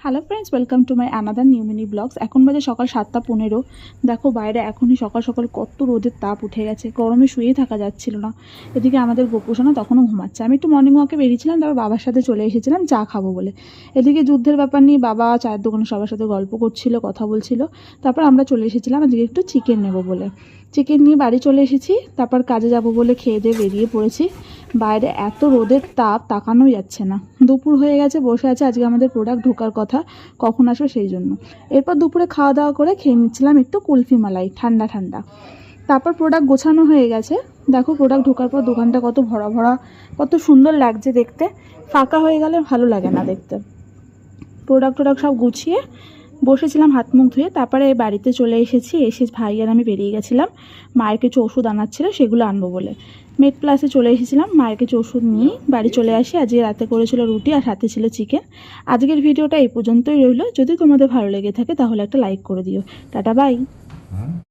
Hello friends, welcome to my another new mini blogs. এখন বাজে সকাল 7:15। দেখো বাইরে এখনই সকাল সকাল কত রোদের তাপ উঠে গেছে, গরমে শুয়েই থাকা যাচ্ছিল না। এদিকে আমাদের গোপুসোনা তখনও ঘুমাচ্ছে। আমি একটু মর্নিং ওয়াকে বেরিয়েছিলাম, তারপর বাবার সাথে চলে এসেছিলাম চা খাবো বলে। এদিকে যুদ্ধের ব্যাপার নিয়ে বাবা চায়ের দোকানে সবার সাথে গল্প করছিল, কথা বলছিল। তারপর আমরা চলে এসেছিলাম আজকে একটু চিকেন নেবো বলে। চিকেন নিয়ে বাড়ি চলে এসেছি, তারপর কাজে যাব বলে খেয়ে দিয়ে বেরিয়ে পড়েছি। বাইরে এত রোদের তাপ, তাকানোই যাচ্ছে না। দুপুর হয়ে গেছে, বসে আছে। আজকে আমাদের প্রোডাক্ট ঢোকার কথা, কখন আসবে সেই জন্য। এরপর দুপুরে খাওয়া দাওয়া করে খেয়ে নিচ্ছিলাম একটু কুলফি মালাই ঠান্ডা ঠান্ডা। তারপর প্রোডাক্ট গোছানো হয়ে গেছে। দেখো প্রোডাক্ট ঢোকার পর দোকানটা কত ভরা ভরা, কত সুন্দর লাগছে দেখতে। ফাঁকা হয়ে গেলে ভালো লাগে না দেখতে। প্রোডাক্ট সব গুছিয়ে বসেছিলাম হাত মুখ ধুয়ে। তারপরে বাড়িতে চলে এসেছি। এসে ভাই আর আমি বেরিয়ে গেছিলাম মায়ের কিছু ওষুধ আনার ছিল, সেগুলো আনবো বলে। মেড প্লাসে চলে এসেছিলাম, মায়ের কিছু ওষুধ নিয়ে বাড়ি চলে আসি। আজকে রাতে করেছিল রুটি আর সাথে ছিল চিকেন। আজকের ভিডিওটা এই পর্যন্তই রইল। যদি তোমাদের ভালো লেগে থাকে তাহলে একটা লাইক করে দিও। Tata, by.